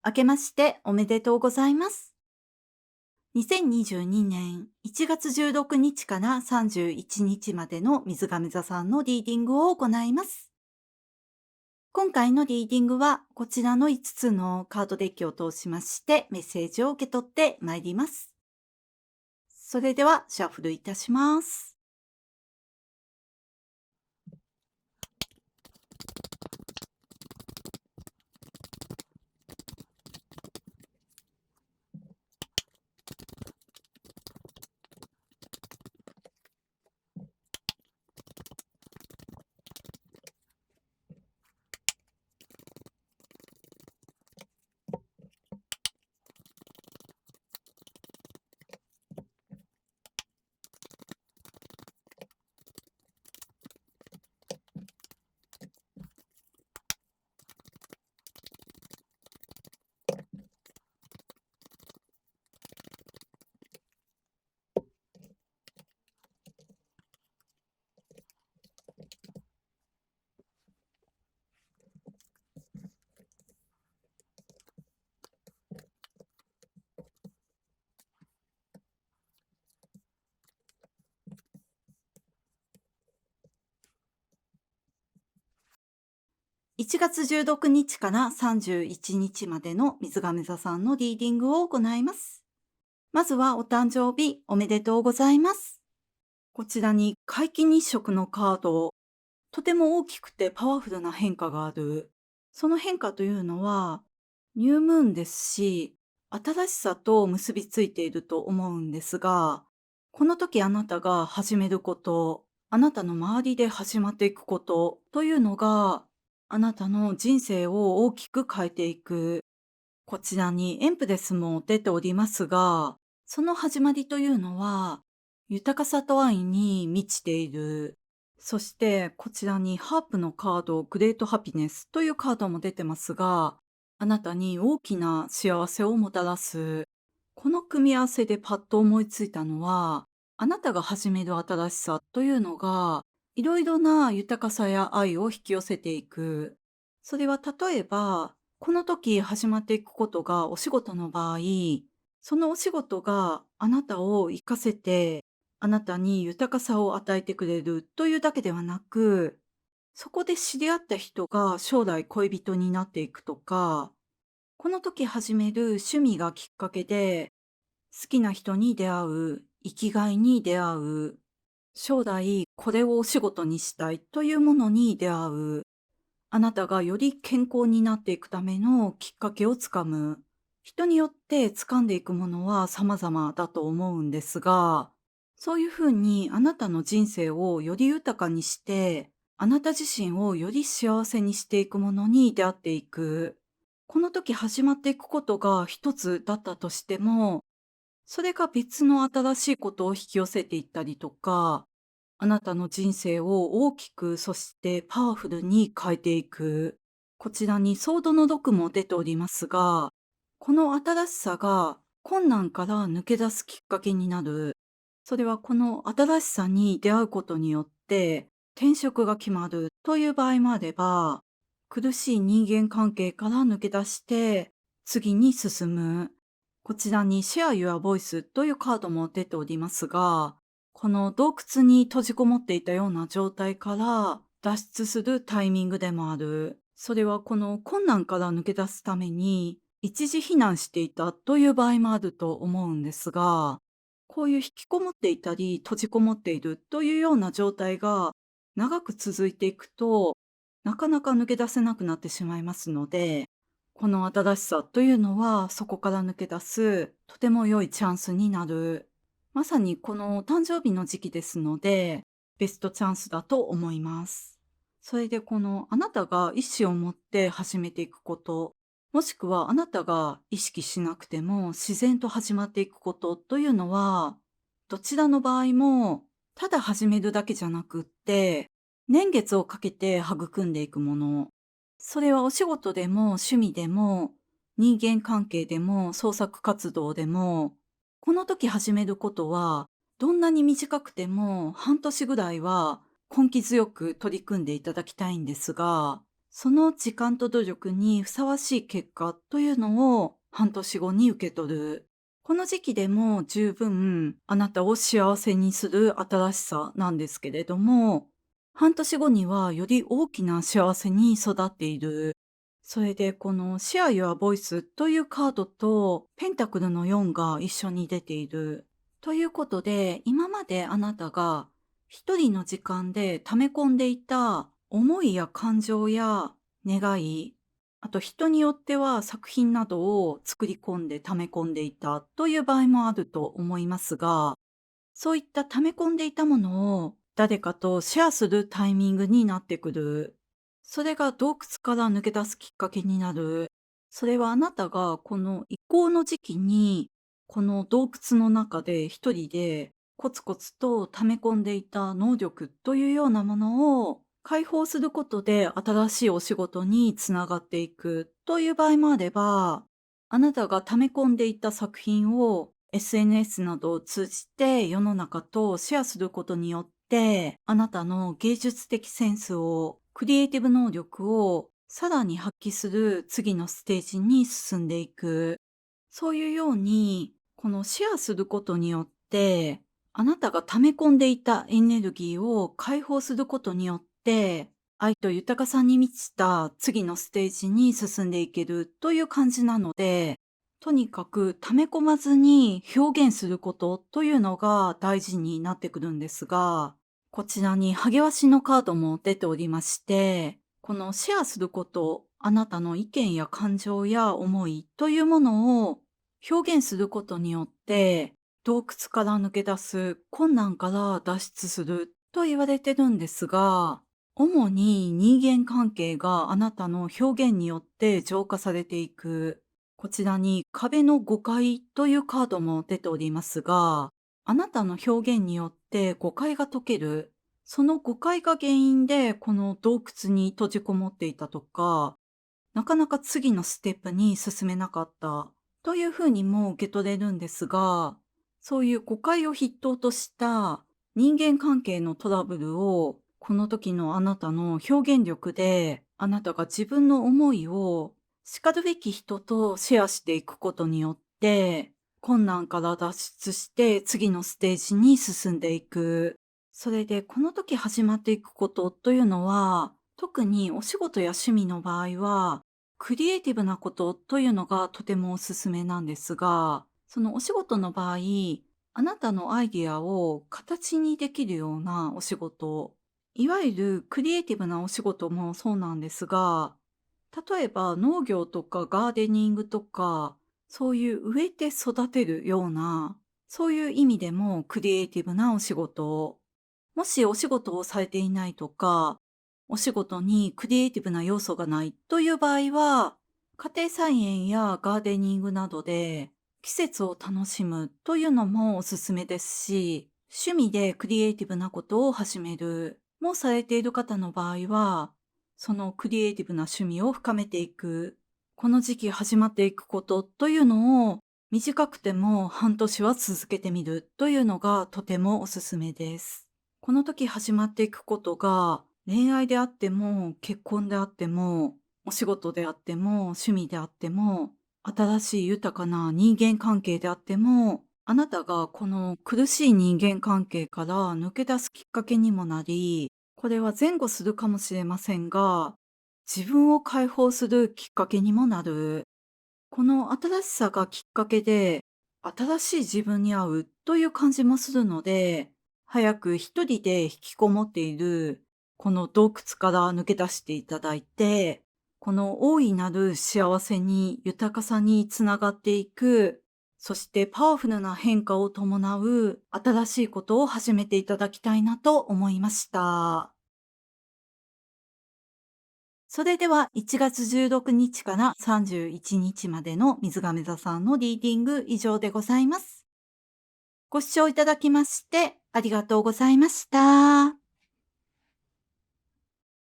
明けましておめでとうございます。2022年1月16日から31日までの水亀座さんのリーディングを行います。今回のリーディングはこちらの5つのカードデッキを通しましてメッセージを受け取ってまいります。それではシャッフルいたします。1月16日から31日までの水亀座さんのリーディングを行います。まずはお誕生日おめでとうございます。こちらに皆既日食のカード、とても大きくてパワフルな変化がある。その変化というのは、ニュームーンですし、新しさと結びついていると思うんですが、この時あなたが始めること、あなたの周りで始まっていくことというのが、あなたの人生を大きく変えていく。こちらにエンプレスも出ておりますが、その始まりというのは、豊かさと愛に満ちている。そしてこちらにハープのカード、グレートハピネスというカードも出てますが、あなたに大きな幸せをもたらす。この組み合わせでパッと思いついたのは、あなたが始める新しさというのが、いろいろな豊かさや愛を引き寄せていく。それは例えば、この時始まっていくことがお仕事の場合、そのお仕事があなたを活かせて、あなたに豊かさを与えてくれるというだけではなく、そこで知り合った人が将来恋人になっていくとか、この時始める趣味がきっかけで、好きな人に出会う、生きがいに出会う、将来これをお仕事にしたいというものに出会う、あなたがより健康になっていくためのきっかけをつかむ。人によって掴んでいくものは様々だと思うんですが、そういうふうにあなたの人生をより豊かにして、あなた自身をより幸せにしていくものに出会っていく。この時始まっていくことが一つだったとしても、それが別の新しいことを引き寄せていったりとか、あなたの人生を大きく、そしてパワフルに変えていく。こちらにソードの毒も出ておりますが、この新しさが困難から抜け出すきっかけになる。それはこの新しさに出会うことによって転職が決まるという場合もあれば、苦しい人間関係から抜け出して次に進む。こちらに Share Your Voice というカードも出ておりますが、この洞窟に閉じこもっていたような状態から脱出するタイミングでもある。それはこの困難から抜け出すために一時避難していたという場合もあると思うんですが、こういう引きこもっていたり閉じこもっているというような状態が長く続いていくと、なかなか抜け出せなくなってしまいますので、この新しさというのはそこから抜け出すとても良いチャンスになる。まさにこの誕生日の時期ですので、ベストチャンスだと思います。それでこのあなたが意思を持って始めていくこと、もしくはあなたが意識しなくても自然と始まっていくことというのは、どちらの場合もただ始めるだけじゃなくって、年月をかけて育んでいくもの。それはお仕事でも趣味でも人間関係でも創作活動でも、この時始めることは、どんなに短くても半年ぐらいは根気強く取り組んでいただきたいんですが、その時間と努力にふさわしい結果というのを半年後に受け取る。この時期でも十分あなたを幸せにする新しさなんですけれども、半年後にはより大きな幸せに育っている。それでこのシェア Your Voice というカードとペンタクルの4が一緒に出ている。ということで、今まであなたが一人の時間で溜め込んでいた思いや感情や願い、あと人によっては作品などを作り込んで溜め込んでいたという場合もあると思いますが、そういった溜め込んでいたものを誰かとシェアするタイミングになってくる。それが洞窟から抜け出すきっかけになる。それはあなたがこの移行の時期に、この洞窟の中で一人でコツコツと溜め込んでいた能力というようなものを解放することで新しいお仕事につながっていくという場合もあれば、あなたが溜め込んでいた作品を SNS などを通じて世の中とシェアすることによって、あなたの芸術的センスを、クリエイティブ能力をさらに発揮する次のステージに進んでいく。そういうように、このシェアすることによって、あなたが溜め込んでいたエネルギーを解放することによって、愛と豊かさに満ちた次のステージに進んでいけるという感じなので、とにかく溜め込まずに表現することというのが大事になってくるんですが、こちらにハゲワシのカードも出ておりまして、このシェアすること、あなたの意見や感情や思いというものを表現することによって、洞窟から抜け出す、困難から脱出すると言われてるんですが、主に人間関係があなたの表現によって浄化されていく。こちらに壁の誤解というカードも出ておりますが、あなたの表現によって誤解が解ける。その誤解が原因でこの洞窟に閉じこもっていたとか、なかなか次のステップに進めなかったというふうにも受け取れるんですが、そういう誤解を筆頭とした人間関係のトラブルをこの時のあなたの表現力であなたが自分の思いを叱るべき人とシェアしていくことによって困難から脱出して次のステージに進んでいく。それでこの時始まっていくことというのは特にお仕事や趣味の場合はクリエイティブなことというのがとてもおすすめなんですが、そのお仕事の場合、あなたのアイディアを形にできるようなお仕事、いわゆるクリエイティブなお仕事もそうなんですが、例えば農業とかガーデニングとか、そういう植えて育てるような、そういう意味でもクリエイティブなお仕事、もしお仕事をされていないとか、お仕事にクリエイティブな要素がないという場合は、家庭菜園やガーデニングなどで季節を楽しむというのもおすすめですし、趣味でクリエイティブなことを始めるもされている方の場合は、そのクリエイティブな趣味を深めていく、この時期始まっていくことというのを短くても半年は続けてみるというのがとてもおすすめです。この時始まっていくことが恋愛であっても結婚であってもお仕事であっても趣味であっても新しい豊かな人間関係であってもあなたがこの苦しい人間関係から抜け出すきっかけにもなり、これは前後するかもしれませんが、自分を解放するきっかけにもなる。この新しさがきっかけで、新しい自分に合うという感じもするので、早く一人で引きこもっている、この洞窟から抜け出していただいて、この大いなる幸せに豊かさにつながっていく、そしてパワフルな変化を伴う新しいことを始めていただきたいなと思いました。それでは1月16日から31日までの水亀座さんのリーディング以上でございます。ご視聴いただきましてありがとうございました。